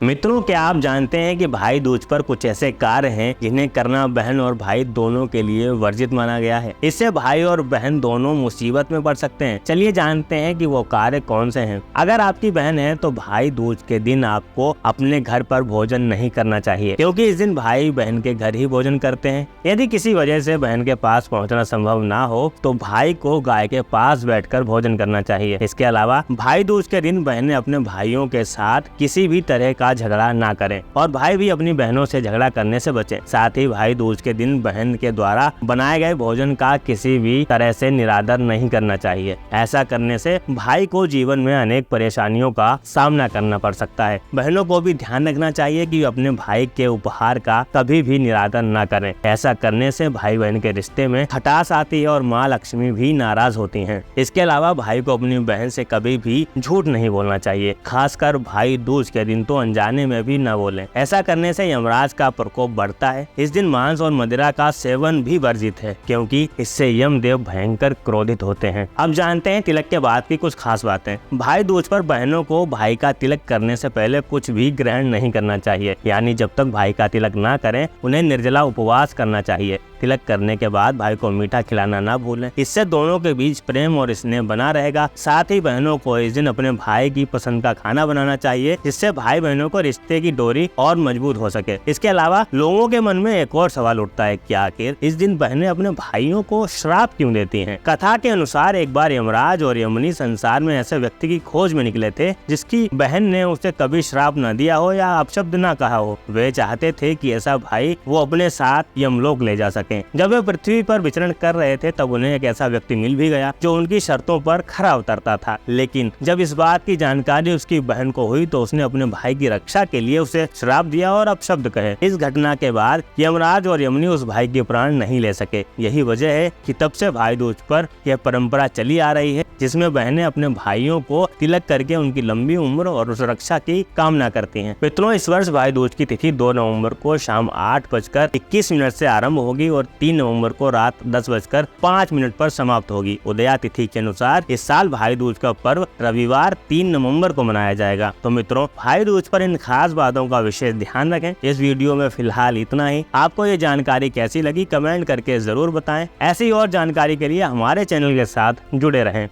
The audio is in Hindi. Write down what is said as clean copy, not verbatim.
मित्रों, क्या आप जानते हैं कि भाई दूज पर कुछ ऐसे कार्य हैं जिन्हें करना बहन और भाई दोनों के लिए वर्जित माना गया है। इससे भाई और बहन दोनों मुसीबत में पड़ सकते हैं। चलिए जानते हैं कि वो कार्य कौन से हैं। अगर आपकी बहन है तो भाई दूज के दिन आपको अपने घर पर भोजन नहीं करना चाहिए, क्योंकि इस दिन भाई बहन के घर ही भोजन करते हैं। यदि किसी वजह से बहन के पास पहुँचना संभव ना हो तो भाई को गाय के पास बैठकर भोजन करना चाहिए। इसके अलावा भाई दूज के दिन बहनें अपने भाइयों के साथ किसी भी तरह का झगड़ा ना करें और भाई भी अपनी बहनों से झगड़ा करने से बचें। साथ ही भाई दूज के दिन बहन के द्वारा बनाए गए भोजन का किसी भी तरह से निरादर नहीं करना चाहिए। ऐसा करने से भाई को जीवन में अनेक परेशानियों का सामना करना पड़ सकता है। बहनों को भी ध्यान रखना चाहिए कि अपने भाई के उपहार का कभी भी निरादर न करें। ऐसा करने से भाई बहन के रिश्ते में खटास आती है और माँ लक्ष्मी भी नाराज होती हैं। इसके अलावा भाई को अपनी बहन से कभी भी झूठ नहीं बोलना चाहिए। खासकर भाई दूज के दिन तो अनजाने में भी न बोलें। ऐसा करने से यमराज का प्रकोप बढ़ता है। इस दिन मांस और मदिरा का सेवन भी वर्जित है, क्योंकि इससे यमदेव भयंकर क्रोधित होते हैं। अब जानते हैं तिलक के बाद की कुछ खास बातें। भाई दूज पर बहनों को भाई का तिलक करने से पहले कुछ भी ग्रहण नहीं करना चाहिए, यानी जब तक भाई का तिलक ना करें उन्हें निर्जला उपवास करना चाहिए। तिलक करने के बाद भाई को मीठा खिलाना ना भूलें। इससे दोनों के बीच प्रेम और स्नेह बना रहेगा। साथ ही बहनों को इस दिन अपने भाई की पसंद का खाना बनाना चाहिए, जिससे भाई बहनों को रिश्ते की डोरी और मजबूत हो सके। इसके अलावा लोगों के मन में एक और सवाल उठता है, क्या आखिर इस दिन बहनें अपने भाइयों को श्राप क्यों देती हैं? कथा के अनुसार एक बार यमराज और यमुनी संसार में ऐसे व्यक्ति की खोज में निकले थे जिसकी बहन ने उसे कभी श्राप न दिया हो या अपशब्द न कहा हो। वे चाहते थे कि ऐसा भाई वो अपने साथ यमलोक ले जा सके। जब वे पृथ्वी पर विचरण कर रहे थे तब उन्हें एक ऐसा व्यक्ति मिल भी गया जो उनकी शर्तों पर खरा उतरता था। लेकिन जब इस बात की जानकारी उसकी बहन को हुई तो उसने अपने भाई की रक्षा के लिए उसे श्राप दिया और अपशब्द कहे। इस घटना के बाद यमराज और यमुनी उस भाई के प्राण नहीं ले सके। यही वजह है कि तब से भाई दूज पर यह परंपरा चली आ रही है, जिसमें बहनें अपने भाइयों को तिलक करके उनकी लंबी उम्र और सुरक्षा की कामना करती हैं। मित्रों, इस वर्ष भाई दूज की तिथि 2 नवंबर को शाम 8:21 से आरंभ होगी और 3 नवंबर को रात 10:05 पर समाप्त होगी। उदया तिथि के अनुसार इस साल भाई दूज का पर्व रविवार 3 नवंबर को मनाया जाएगा। तो मित्रों, भाई दूज पर इन खास बातों का विशेष ध्यान रखें। इस वीडियो में फिलहाल इतना ही। आपको ये जानकारी कैसी लगी कमेंट करके जरूर बताएं। ऐसी और जानकारी के लिए हमारे चैनल के साथ जुड़े रहें।